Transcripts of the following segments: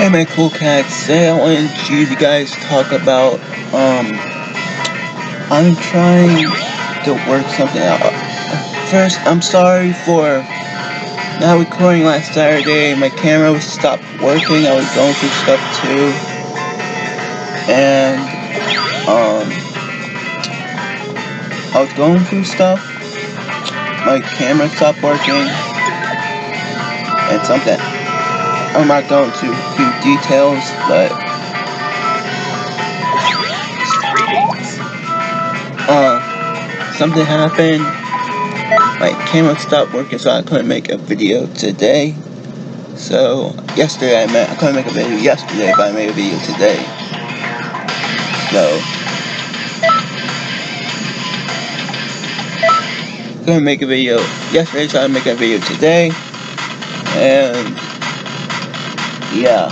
Hey my cool cats, today I wanted you guys to talk about, I'm trying to work something out. First, I'm sorry for not recording last Saturday. My camera was stopped working, I was going through stuff too. And, I was going through stuff, my camera stopped working, and something. I'm not going to few details, but something happened. My camera stopped working, so I couldn't make a video today. So yesterday I couldn't make a video yesterday, but I made a video today. So couldn't make a video yesterday, so I'm making a video today. And yeah.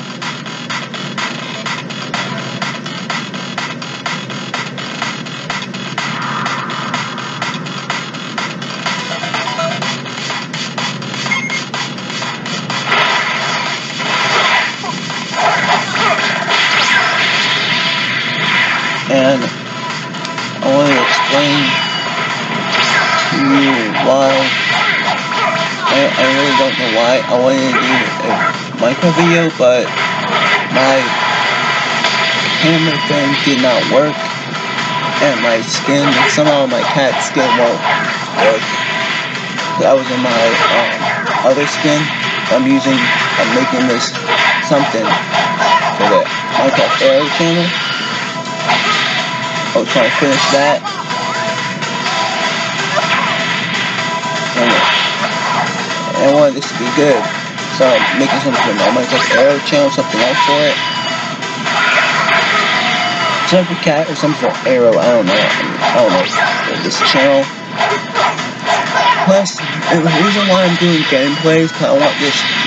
And I want to explain to you why. I really don't know why I wanted to do a micro video, but my camera thing did not work, and my skin, somehow my cat's skin won't work. I was in my other skin. I'm making this something for the Mineacft Aero channel. I was trying to finish that. And I wanted this to be good. So I'm making something for my Mineacft Aero channel, something else for it. Something for cat or something for Aero, I don't know this channel. Plus, and the reason why I'm doing gameplays, because I want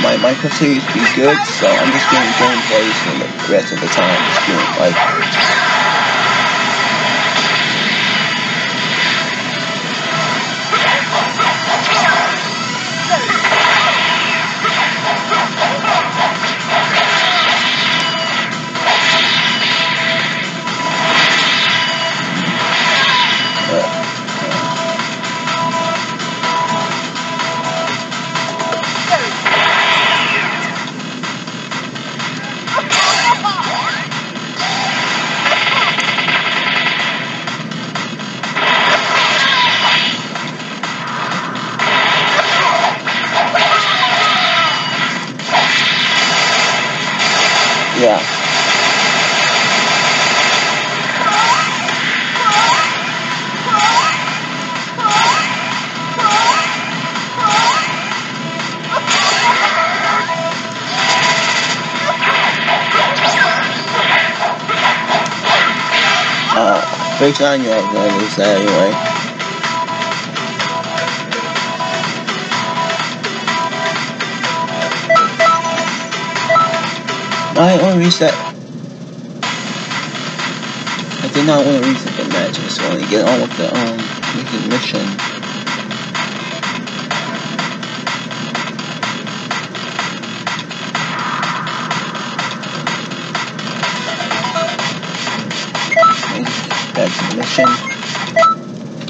my Mineacft series to be good, so I'm just doing gameplays for the rest of the time. Just doing like yeah. Based on you, I'm gonna lose that anyway. I want to reset. I did not want to reset the match. I just want to get on with the mission. Back to the mission.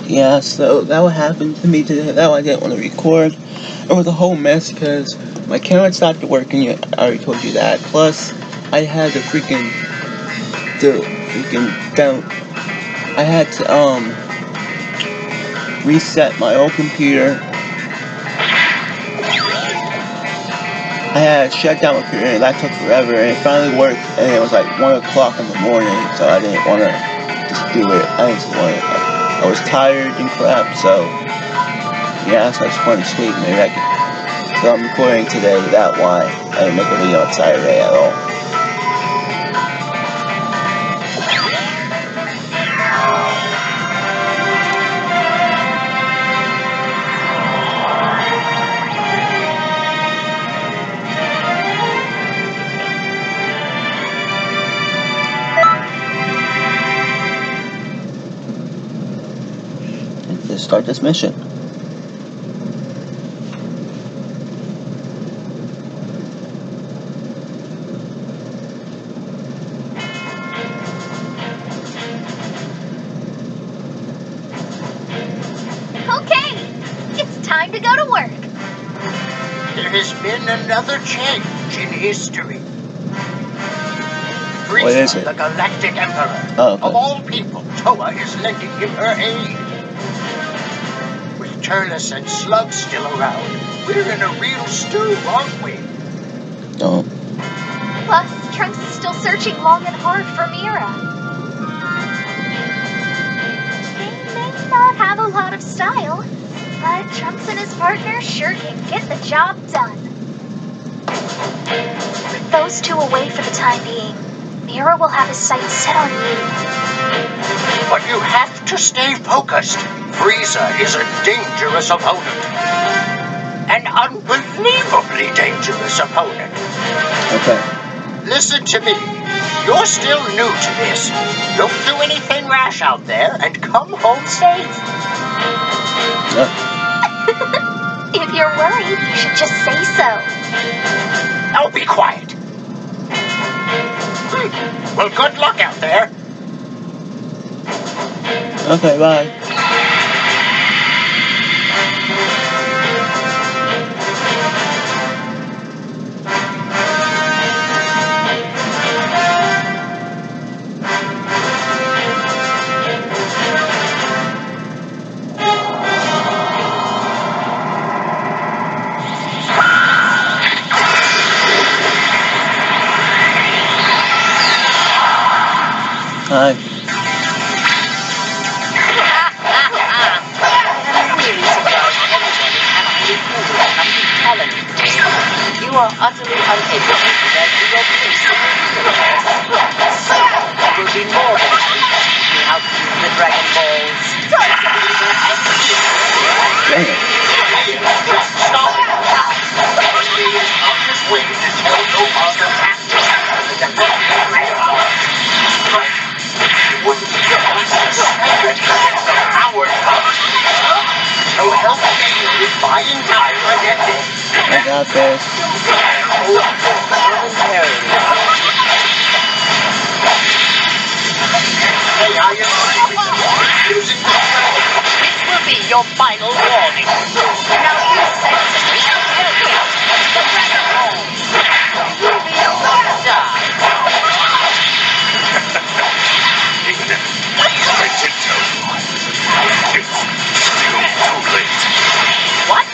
Yeah, so that what happened to me today. That I didn't want to record. It was a whole mess because my camera stopped working. I already told you that. Plus, I had to I had to reset my old computer. I had to shut down my computer, and that took forever. And it finally worked, and it was like 1 o'clock in the morning. So I didn't want to just do it. I was tired and crap. So yeah, so I just wanted to sleep. Maybe I could. So I'm recording today, that's why I didn't make a video on Saturday at all. Let's start this mission. There has been another change in history. What is Frieza, it? the Galactic Emperor. Oh, okay. Of all people, Toa is lending him her aid. With Turles and Slug still around, we're in a real stew, aren't we? Oh. Plus, Trunks is still searching long and hard for Mira. They may not have a lot of style, but Trunks and his partner sure can get the job done. With those two away for the time being, Mira will have his sights set on you. But you have to stay focused. Frieza is a dangerous opponent. An unbelievably dangerous opponent. Okay. Listen to me. You're still new to this. Don't do anything rash out there and come home safe. If you're worried, you should just say so. Now be quiet. Well, good luck out there. Okay, bye. Hi. You are utterly unable to prevent your place in the universe. It will be more than a week to teach you how to use the Dragon Balls. Dang it. Stop it now! He is on his way to tell no other master that the Dragon Balls. It wouldn't be wise to spend it against a coward. So help me with buying time again. I got this. Hey, I am using the dragon. This will be your final warning. Now you sensibly interrogate the Dragon Balls. You will be able to die. Expected to. It's still too late. What?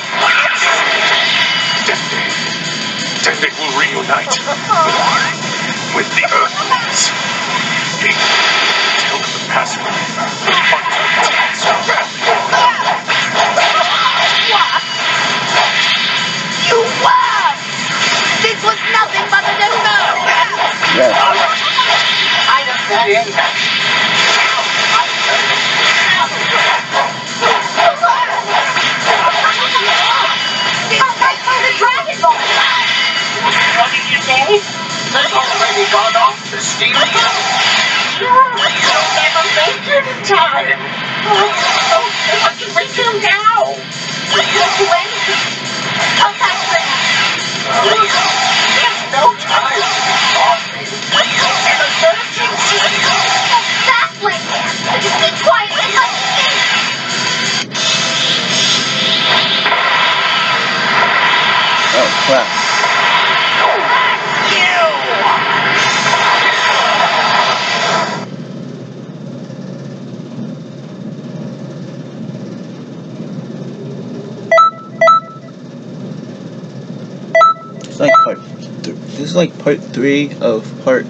Then they will reunite with the Earthlings. Tell them the password. Find out so badly. What? You won! This was nothing but a no-no! Yes. I don't care. The Dragon Ball! What did you say? They've already gone off to steal you. You'll never make it in time. What do we do now? When? Come back for Please, there's no time to be talking. An emergency. Exactly! Just be quiet and let me think! Oh, crap. It's like this is like part 3 of part,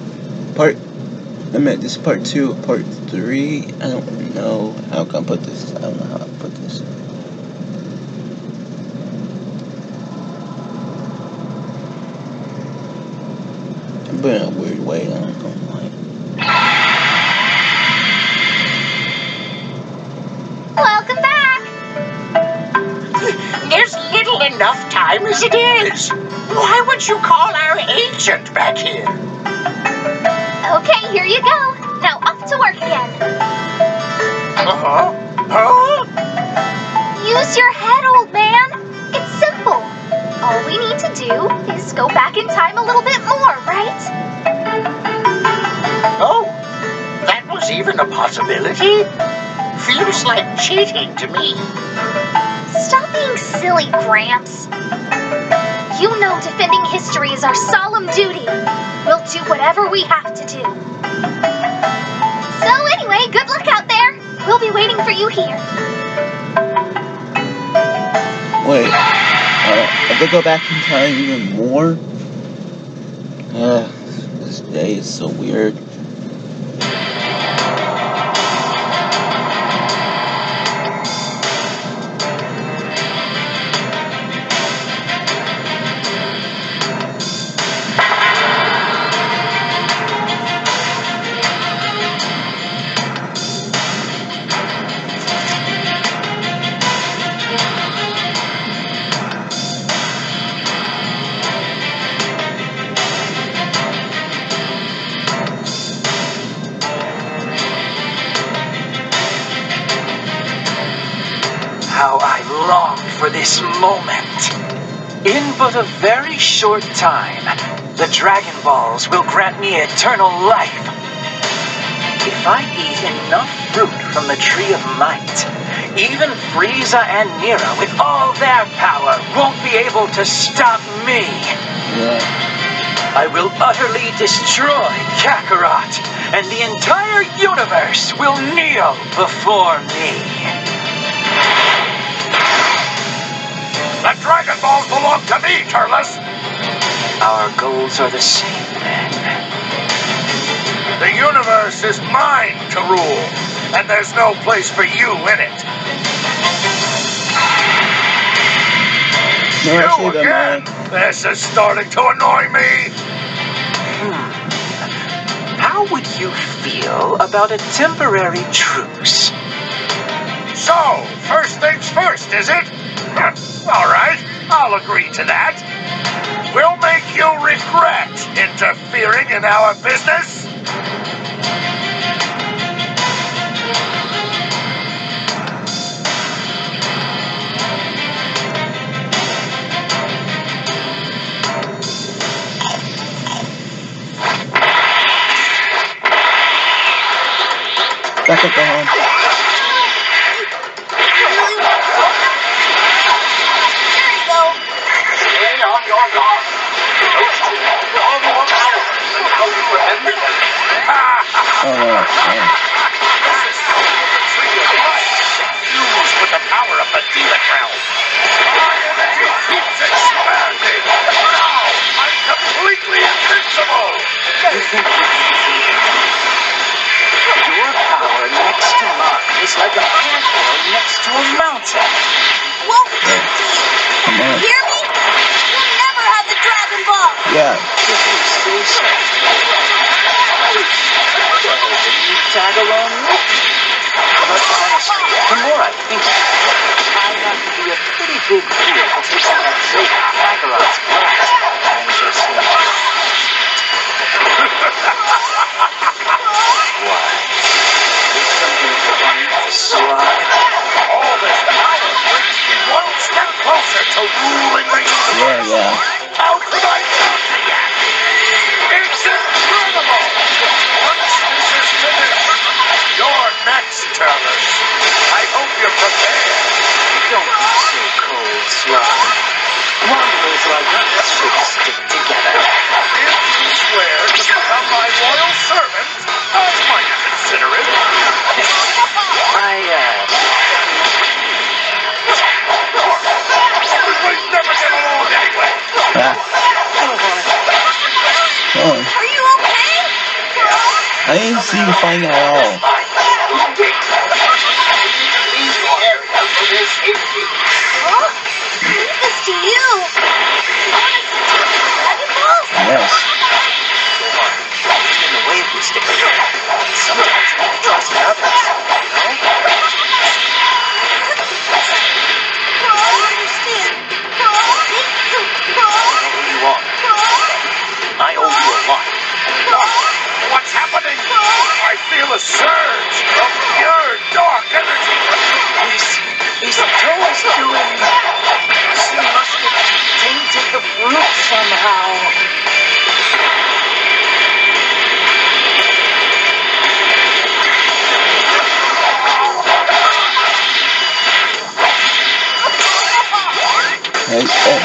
I mean, this is part 2 of part 3. I don't know how I can put this. I don't know how to put this. I'm putting it in a weird way. I don't know why. Welcome back! There's little enough time as it is. Why would you call our agent back here? Okay, here you go. Now up to work again. Uh-huh. Huh? Use your head, old man. It's simple. All we need to do is go back in time a little bit more, right? Oh, that was even a possibility? Feels like cheating to me. Stop being silly, Gramps. defending history is our solemn duty. We'll do whatever we have to do. So anyway, good luck out there. We'll be waiting for you here. Wait, I have to go back in time even more? This day is so weird. How I long for this moment. In but a very short time, the Dragon Balls will grant me eternal life. If I eat enough fruit from the Tree of Might, even Frieza and Nira with all their power won't be able to stop me. Yeah. I will utterly destroy Kakarot, and the entire universe will kneel before me. The Dragon Balls belong to me, Turles! Our goals are the same, then. The universe is mine to rule, and there's no place for you in it. No, You actually, again? This is starting to annoy me. How would you feel about a temporary truce? So, first things first, is it? All right, I'll agree to that. We'll make you regret interfering in our business. Back up the home. Oh no. Fused with the power of the demon realm. My energy keeps expanding. Now I'm completely invincible. Your power next to mine is like a anthill next to a mountain. Won't do, Come on. Hear me? We'll never have the Dragon Ball. Yeah. If you say so. Well, then you tag along with me. But honestly, the more I think of it, I have to be a pretty big fool to take on that fake Kakarot's glass and just Why? Is something funny, Slug? All this power brings me one step closer to ruling the universe. Yeah. How could I not react? It's incredible! Once this is finished, you're next, Turles. I hope you're prepared. Don't be so cold, Slug. Wanderers like us should stick together. If you swear to become my loyal servant, I might consider it. We never get along anyway. Ah. Oh. Are you okay? I didn't see you fighting at all. Huh? Leave this to you. You want us to take the Dragon Balls? Yes. In the way we stick together, sometimes we can trust others, you know? I don't understand. I know who you are. I owe you a lot. What's happening? I feel a surge of pure dark energy. Is Toa's doing... She must have tainted the fruit somehow. Hey, oh.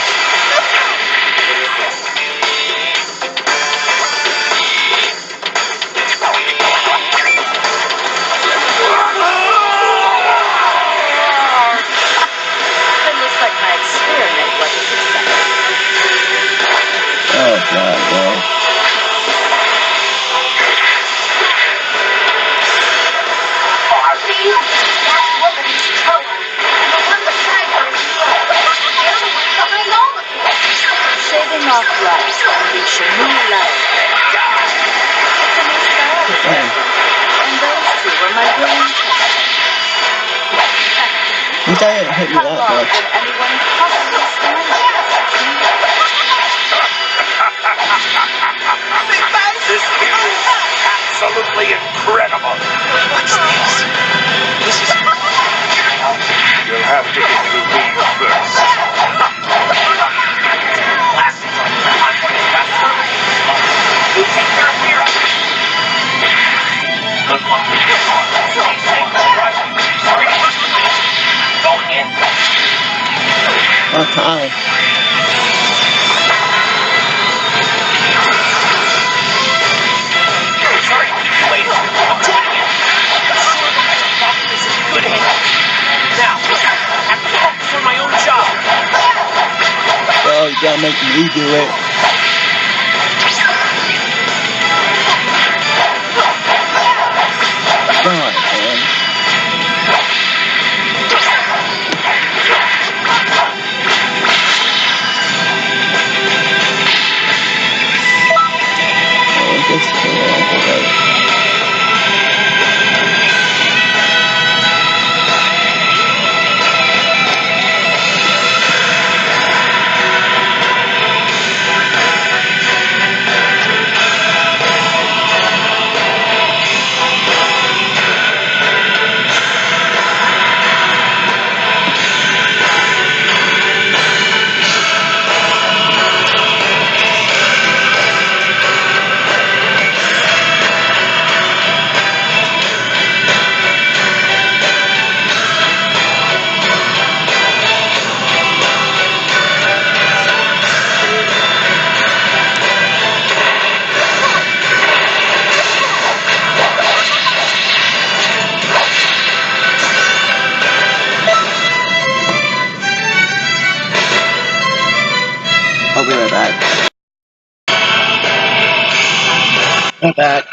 not last unleash a new life. It's a nostalgia weapon, and those two were my brain testers. At least I didn't hit you How that long much. can anyone possibly stand against me? This is absolutely incredible. What's this? This is... You'll have to get through me first. You take care of Mira. Good luck. Stay safe, right? Go in. Okay. Sorry, wait. I'm doing it. I'm sure the problem is in good hands. Now, I have to focus on my own job. Well, you gotta make me do it. God, man. Oh, this is right. I'll be right back. Right back.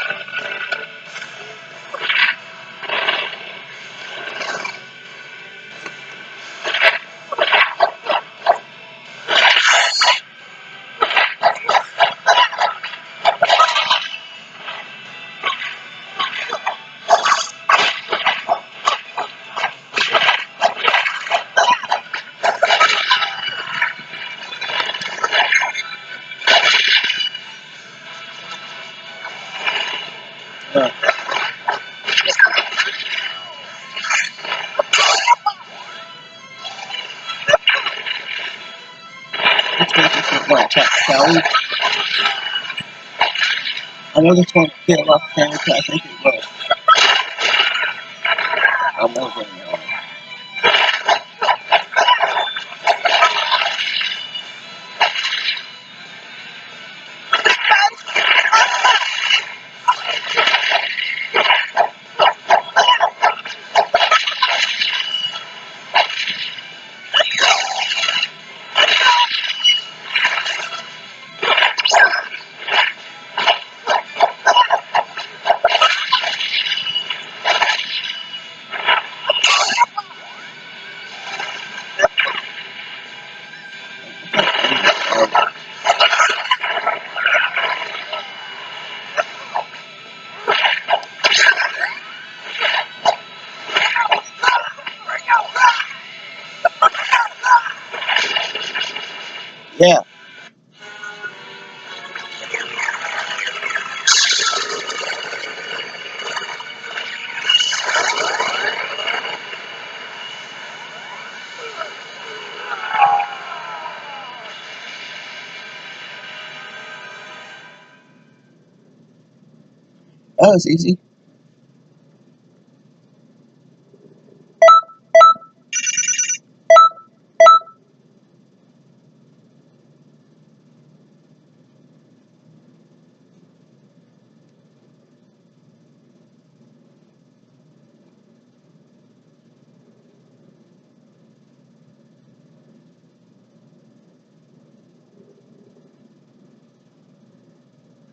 Let's go to some more chat, shall we? I know this won't get off camera, but I think it will. I'm over now. Yeah. That was easy.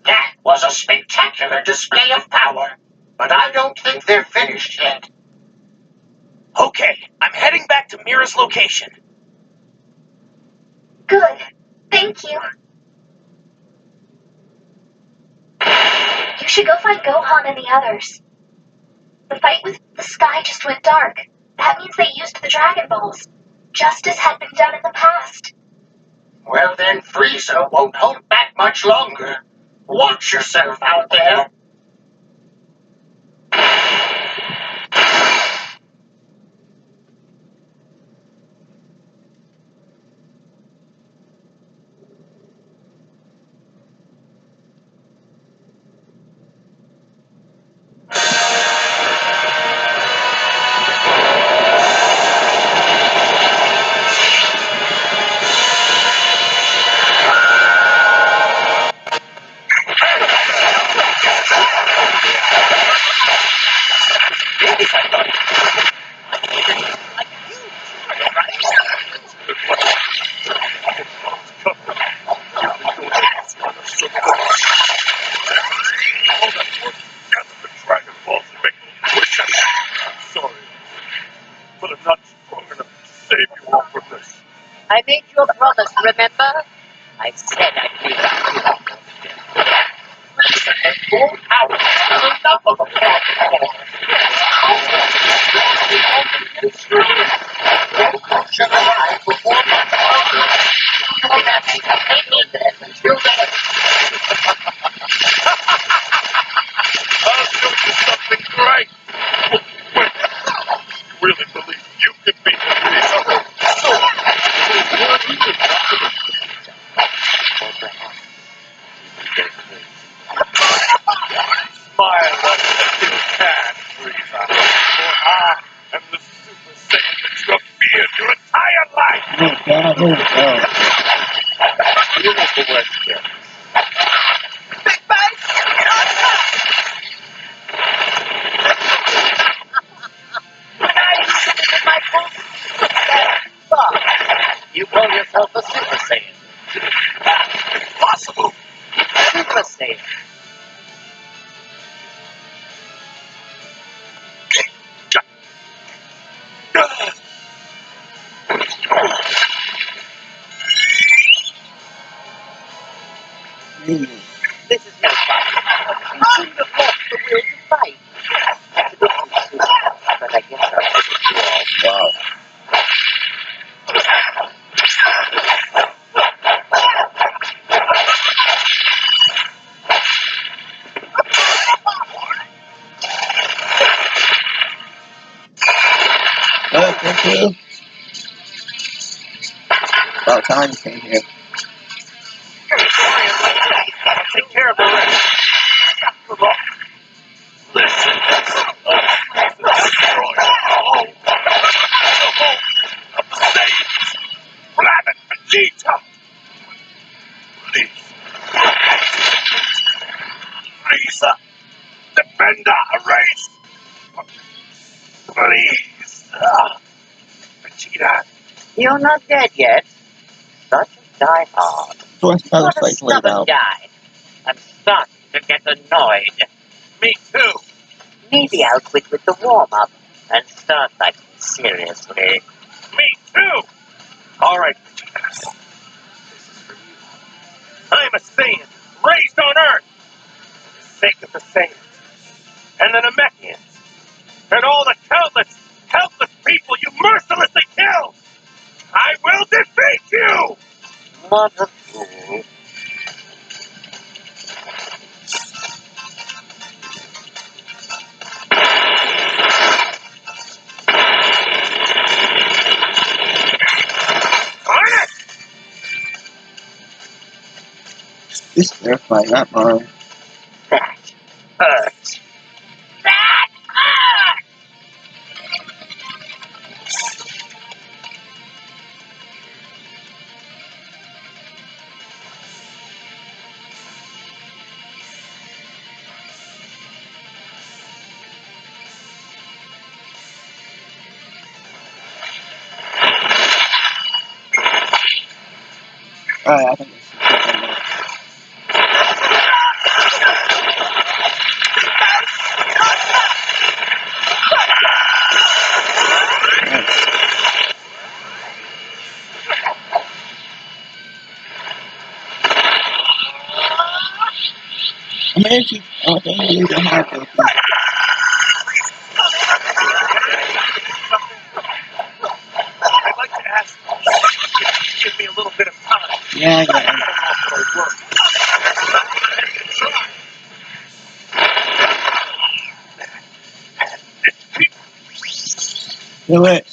That was a spectacular display of power. But I don't think they're finished yet. Okay, I'm heading back to Mira's location. Good. Thank you. should go find Gohan and the others. The fight with the sky just went dark. That means they used the Dragon Balls, just as had been done in the past. Well then, Frieza won't hold back much longer. Watch yourself out there. I made you a promise, remember? I said I'd be back. Frieza and full power is enough of a problem. Goku should arrive before much longer. You'll have to hang in there until then. I'll show you something great. Wait, really believe you can beat Frieza? Smile like you can, Frieza. For I am the Super Saiyan that you have feared your entire life. You know the West Coast. Big Bang, on top! When I used it in my book, you call yourself a Super Saiyan. Impossible. Super Saiyan. This is no fun. You shouldn't have lost the will to fight. It's a bit too soon, but I guess I'll put it to all. Wow. Well, thank you. About time you came here. Take care of the rest. Good luck. Listen, destroy all of the Saiyans. Rabbit Vegeta. Please. Frieza. Defend our race. Please. Vegeta. You're not dead yet. Such a diehard. So I suppose What a like laid stubborn out. guy. I'm starting to get annoyed. Me too. Maybe I'll quit with the warm-up and start fighting seriously. Me too. All right, Vegeta. This is for you. I'm a Saiyan, raised on Earth. For the sake of the Saiyans and the Namekians and all the countless, helpless people you mercilessly killed, I will defeat you. What a fool. This is their fight, not mine. That hurts. That hurts! Alright, I think this is good. I'm gonna keep you to have it. I'd like to ask you to give me a little bit of time. Yeah. I don't know if it'll work. Do it.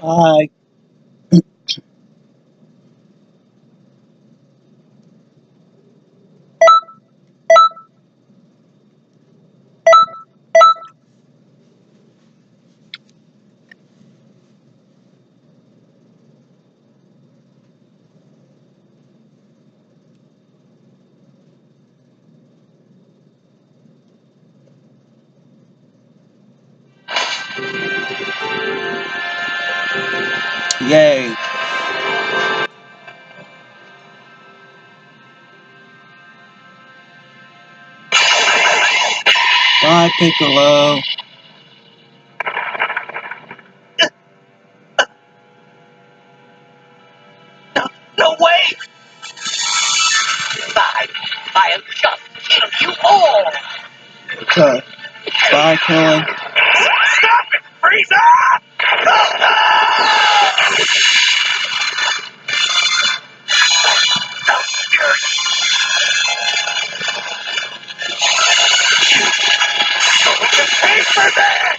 Bye. Yay. Bye, Piccolo. No way! I'll just kill you all! Okay. Bye, Krillin. Stop it, Frieza! Pay for that!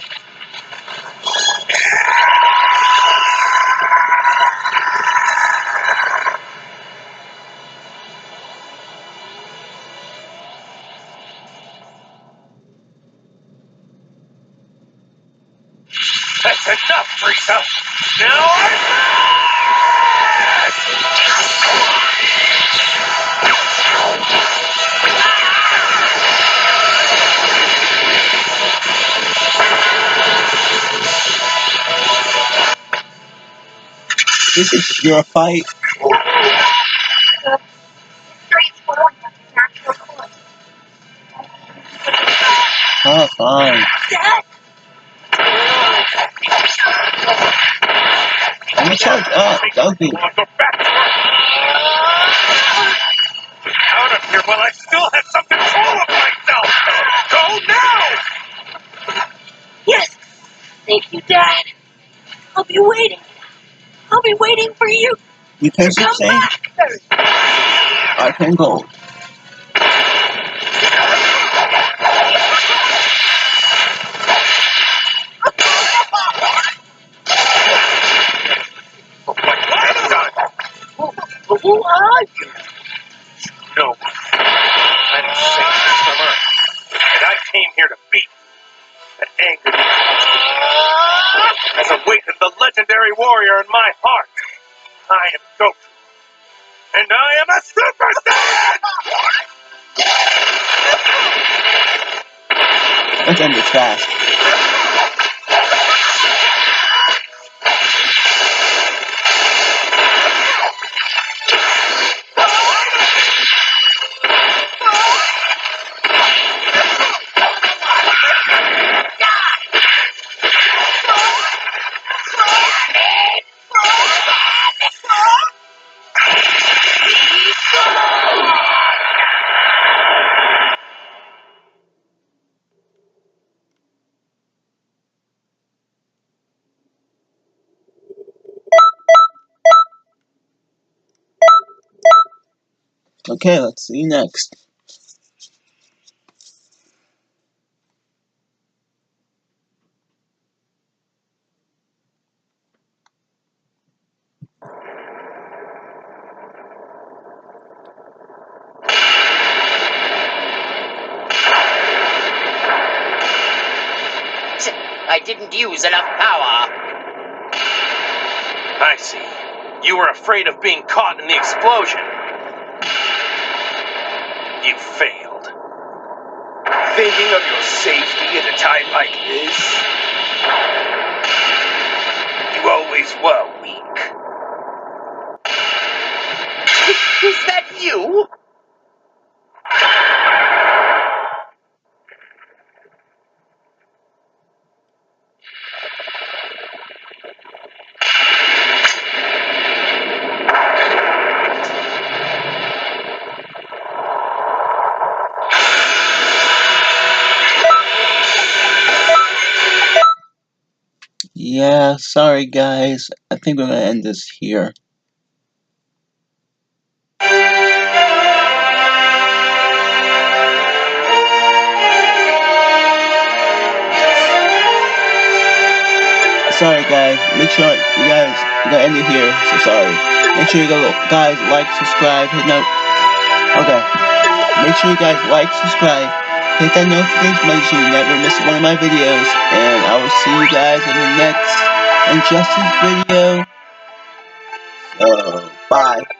That's enough, Frieza! Now This is your fight. Streets following them to natural course. Oh, fine. Dad? I'm gonna charge up. Dopey. I'll go back to work. Out of here while I still have some control of myself! Go now! Yes! Thank you, Dad. I'll be waiting. I'll be waiting for you You to can keep come saying back. I can go. Who are you? No. I'm Saint from Earth. And I came here to beat the anger has awakened the legendary warrior in my heart. I am Goku. And I am a Super Saiyan! Let's end this fast. Okay, let's see next. I didn't use enough power. I see. You were afraid of being caught in the explosion. You failed. Thinking of your safety at a time like this? You always were weak. Is that you? Yeah, sorry guys. I think we're gonna end this here. Sorry guys, make sure you guys gonna end it here, so sorry. Make sure you guys like, subscribe, hit okay. Make sure you guys like, subscribe, hit that notification button so you never miss one of my videos. And I will see you guys in the next Injustice video. So bye.